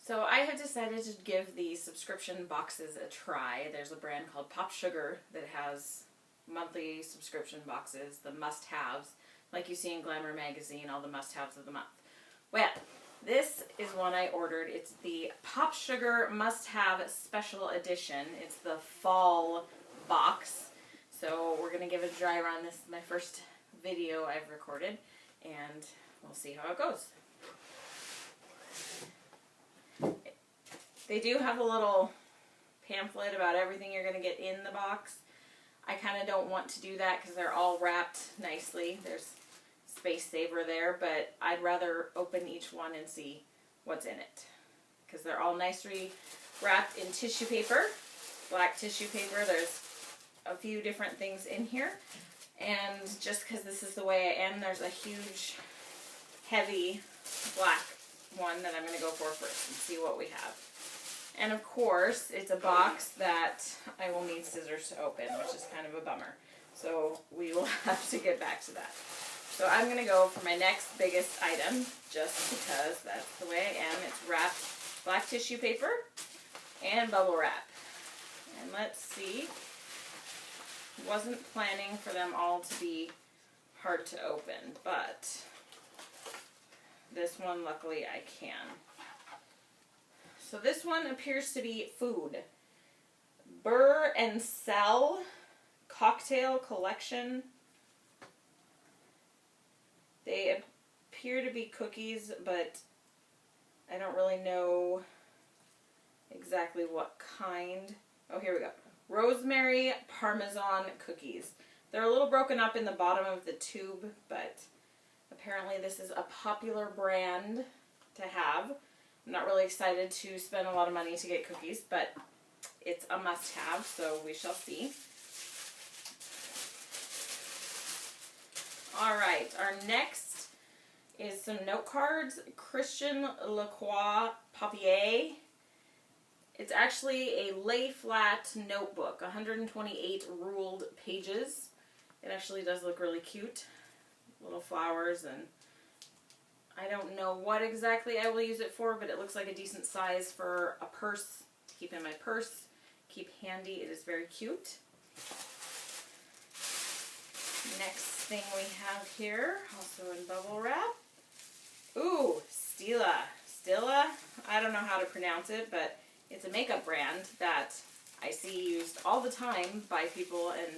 So I have decided to give the subscription boxes a try. There's a brand called PopSugar that has monthly subscription boxes, the must-haves, like you see in Glamour magazine, all the must-haves of the month. Well, this is one I ordered. It's the PopSugar must-have special edition. It's the fall box. So we're going to give it a dry run. This is my first video I've recorded, and we'll see how it goes. They do have a little pamphlet about everything you're going to get in the box. I kind of don't want to do that because they're all wrapped nicely. There's space saver there, but I'd rather open each one and see what's in it. Because they're all nicely wrapped in tissue paper, black tissue paper. There's a few different things in here. And just because this is the way I am, there's a huge, heavy black one that I'm going to go for first and see what we have. And of course, it's a box that I will need scissors to open, which is kind of a bummer. So we will have to get back to that. So I'm going to go for my next biggest item, just because that's the way I am. It's wrapped black tissue paper and bubble wrap. And let's see. Wasn't planning for them all to be hard to open, but this one, luckily, I can. So this one appears to be food. Burr and Sell Cocktail Collection. They appear to be cookies, but I don't really know exactly what kind. Oh, here we go. Rosemary Parmesan cookies. They're a little broken up in the bottom of the tube, but apparently this is a popular brand to have. I'm not really excited to spend a lot of money to get cookies, but it's a must-have, so we shall see. Alright, our next is some note cards. Christian Lacroix Papier. It's actually a lay-flat notebook, 128 ruled pages. It actually does look really cute. Little flowers, and I don't know what exactly I will use it for, but it looks like a decent size for a purse, to keep in my purse, keep handy. It is very cute. Next thing we have here, also in bubble wrap. Ooh, Stila. Stila, I don't know how to pronounce it, but it's a makeup brand that I see used all the time by people, and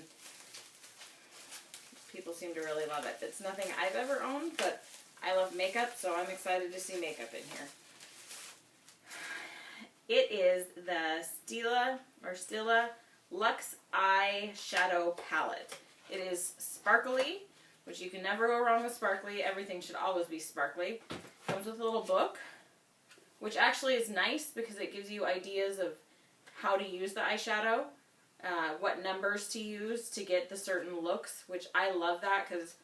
people seem to really love it. It's nothing I've ever owned, but I love makeup, so I'm excited to see makeup in here. It is the Stila Luxe Eye Shadow Palette. It is sparkly, which you can never go wrong with sparkly. Everything should always be sparkly. Comes with a little book, which actually is nice because it gives you ideas of how to use the eyeshadow, what numbers to use to get the certain looks, which I love that because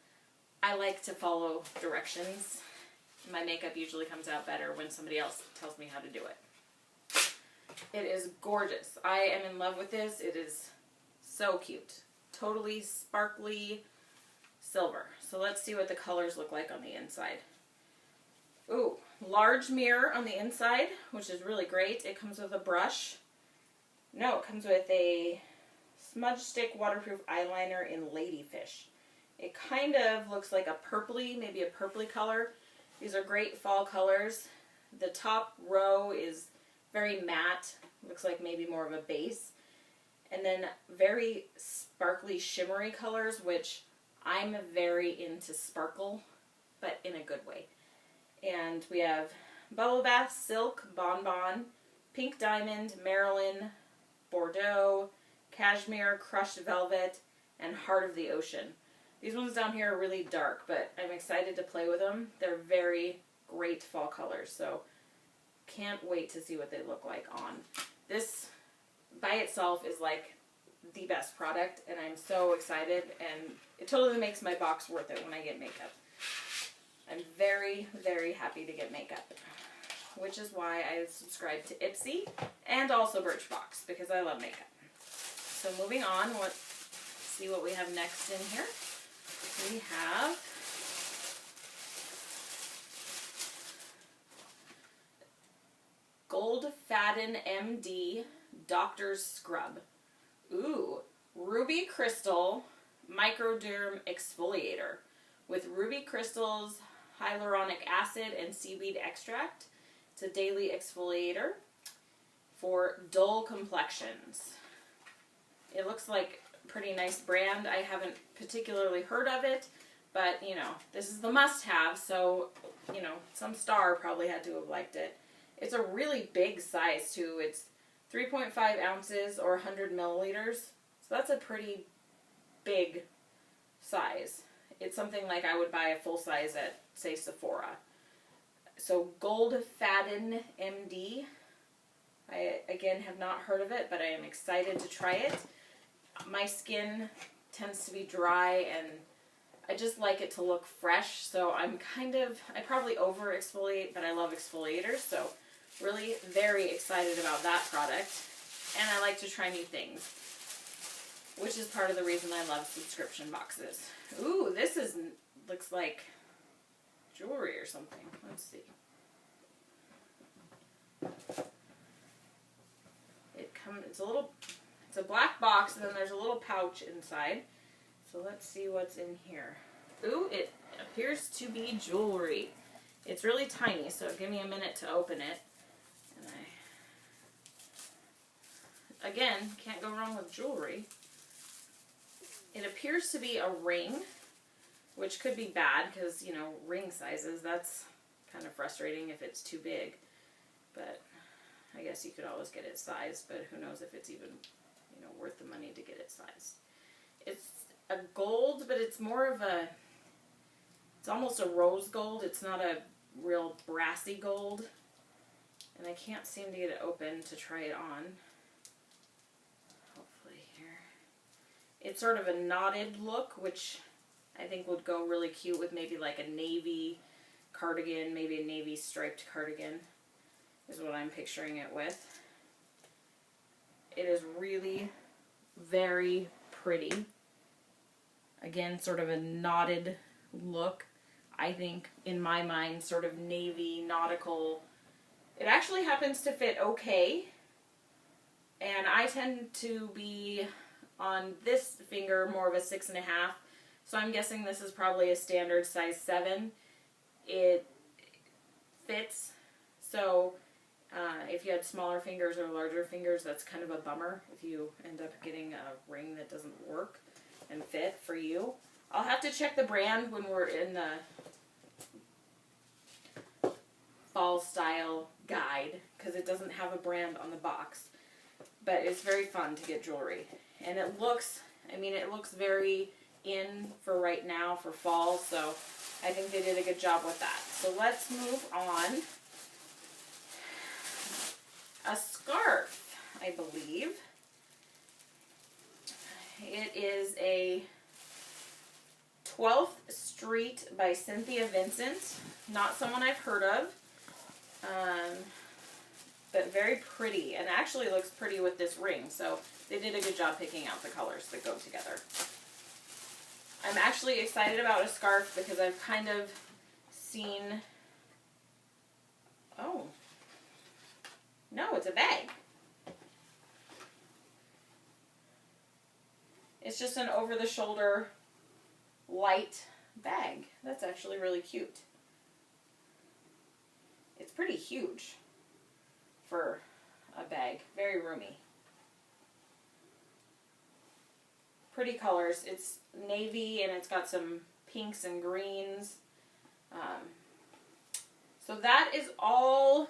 I like to follow directions. My makeup usually comes out better when somebody else tells me how to do it. It is gorgeous. I am in love with this. It is so cute. Totally sparkly silver. So let's see what the colors look like on the inside. Ooh, large mirror on the inside, which is really great. It comes with a brush. No, it comes with a smudge stick waterproof eyeliner in Ladyfish. It kind of looks like a purpley, maybe a purpley color. These are great fall colors. The top row is very matte. Looks like maybe more of a base. And then very sparkly, shimmery colors, which I'm very into sparkle, but in a good way. And we have Bubble Bath, Silk, Bonbon, Pink Diamond, Marilyn, Bordeaux, Cashmere, Crushed Velvet, and Heart of the Ocean. These ones down here are really dark, but I'm excited to play with them. They're very great fall colors, so can't wait to see what they look like on. This by itself is like the best product, and I'm so excited, and it totally makes my box worth it when I get makeup. I'm very, very happy to get makeup, which is why I subscribe to Ipsy and also Birchbox, because I love makeup. So moving on, let's see what we have next in here. We have Gold Fadden MD Doctor's Scrub. Ooh, Ruby Crystal Microderm Exfoliator with ruby crystals, hyaluronic acid, and seaweed extract. It's a daily exfoliator for dull complexions. It looks like a pretty nice brand. I haven't particularly heard of it, but, you know, this is the must-have, so, you know, some star probably had to have liked it. It's a really big size, too. It's 3.5 ounces or 100 milliliters, so that's a pretty big size. It's something like I would buy a full size at, say, Sephora. So Gold Fadden MD. I, again, have not heard of it, but I am excited to try it. My skin tends to be dry, and I just like it to look fresh, so I probably over exfoliate, but I love exfoliators, so really very excited about that product. And I like to try new things, which is part of the reason I love subscription boxes. Ooh, this looks like jewelry or something. Let's see. It's a black box, and then there's a little pouch inside. So let's see what's in here. Ooh, it appears to be jewelry. It's really tiny, so give me a minute to open it. And again, can't go wrong with jewelry. It appears to be a ring, which could be bad because, you know, ring sizes, that's kind of frustrating if it's too big. But I guess you could always get it sized, but who knows if it's even, you know, worth the money to get it sized. It's a gold, but it's more of it's almost a rose gold. It's not a real brassy gold. And I can't seem to get it open to try it on. Hopefully here. It's sort of a knotted look, which I think would go really cute with maybe like a navy cardigan, maybe a navy striped cardigan is what I'm picturing it with. It is really very pretty. Again, sort of a knotted look. I think, in my mind, sort of navy, nautical. It actually happens to fit okay. And I tend to be on this finger more of a 6.5. So I'm guessing this is probably a standard size 7. It fits. So if you had smaller fingers or larger fingers, that's kind of a bummer if you end up getting a ring that doesn't work and fit for you. I'll have to check the brand when we're in the fall style guide because it doesn't have a brand on the box. But it's very fun to get jewelry. And it looks very in for right now for fall, so I think they did a good job with that. So let's move on. A scarf, I believe. It is a 12th Street by Cynthia Vincent. Not someone I've heard of, but very pretty, and actually looks pretty with this ring, so they did a good job picking out the colors that go together. I'm actually excited about a scarf because I've kind of seen... Oh. No, it's a bag. It's just an over-the-shoulder light bag. That's actually really cute. It's pretty huge for a bag. Very roomy. Pretty colors. It's navy and it's got some pinks and greens. So that is all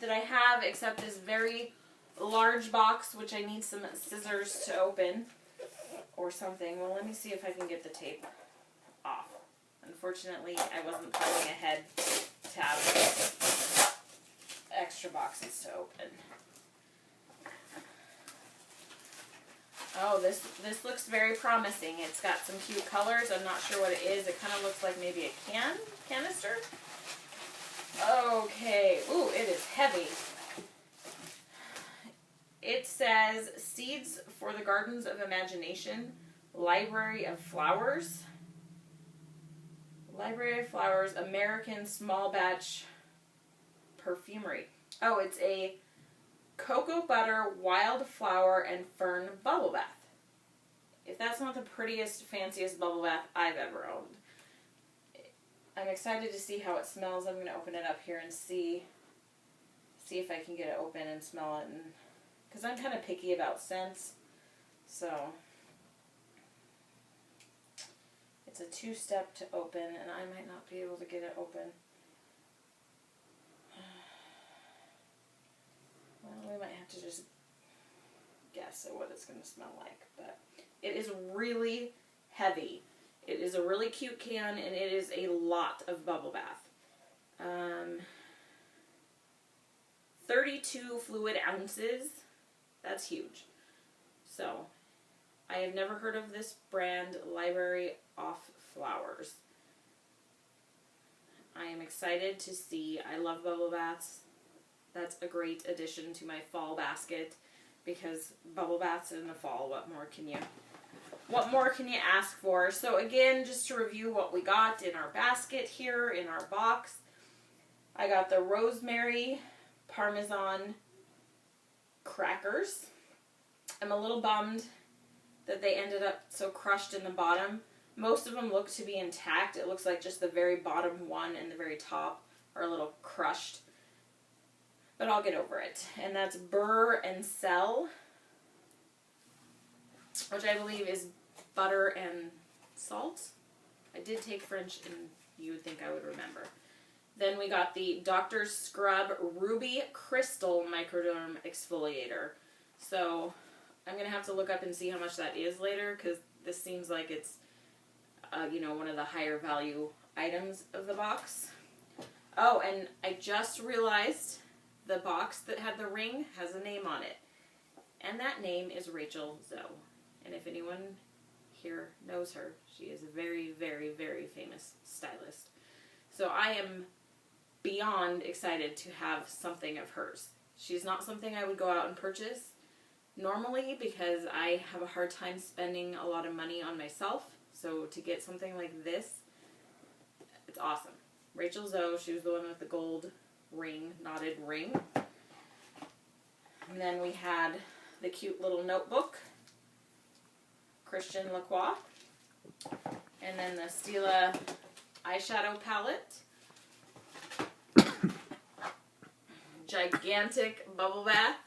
that I have except this very large box, which I need some scissors to open or something. Well, let me see if I can get the tape off. Unfortunately, I wasn't planning ahead to have extra boxes to open. Oh, this looks very promising. It's got some cute colors. I'm not sure what it is. It kind of looks like maybe a canister. Okay. Ooh, it is heavy. It says Seeds for the Gardens of Imagination, Library of Flowers. Library of Flowers, American Small Batch Perfumery. Oh, it's a Cocoa Butter Wildflower and Fern Bubble Bath. If that's not the prettiest, fanciest bubble bath I've ever owned. I'm excited to see how it smells. I'm going to open it up here and see if I can get it open and smell it. Because I'm kind of picky about scents. So, it's a 2-step to open, and I might not be able to get it open. Well, we might have to just guess at what it's going to smell like. But it is really heavy. It is a really cute can, and it is a lot of bubble bath. 32 fluid ounces. That's huge. So, I have never heard of this brand, Library Off Flowers. I am excited to see. I love bubble baths. That's a great addition to my fall basket, because bubble baths in the fall, what more can you ask for? So again, just to review what we got in our basket here, in our box. I got the rosemary Parmesan crackers. I'm a little bummed that they ended up so crushed in the bottom. Most of them look to be intact. It looks like just the very bottom one and the very top are a little crushed. But I'll get over it. And that's Burr and Sel, which I believe is butter and salt. I did take French, and you would think I would remember. Then we got the Dr. Scrub Ruby Crystal Microderm Exfoliator. So I'm going to have to look up and see how much that is later, because this seems like it's, one of the higher value items of the box. Oh, and I just realized the box that had the ring has a name on it. And that name is Rachel Zoe. And if anyone here knows her, she is a very, very, very famous stylist. So I am beyond excited to have something of hers. She's not something I would go out and purchase normally, because I have a hard time spending a lot of money on myself. So to get something like this, it's awesome. Rachel Zoe, she was the one with the gold ring, knotted ring. And then we had the cute little notebook, Christian Lacroix. And then the Stila eyeshadow palette. Gigantic bubble bath.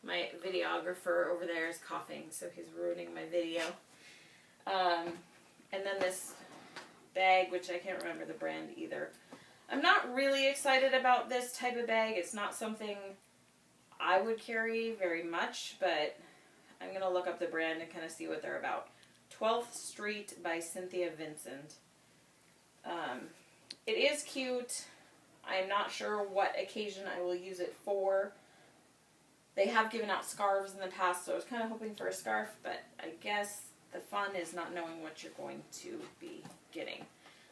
My videographer over there is coughing, so he's ruining my video. And then this bag, which I can't remember the brand either. I'm not really excited about this type of bag. It's not something I would carry very much, but I'm going to look up the brand and kind of see what they're about. 12th Street by Cynthia Vincent. It is cute. I'm not sure what occasion I will use it for. They have given out scarves in the past, so I was kind of hoping for a scarf, but I guess the fun is not knowing what you're going to be getting.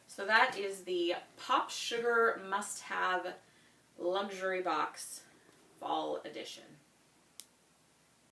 So that is the PopSugar Must Have Luxury Box Fall Edition.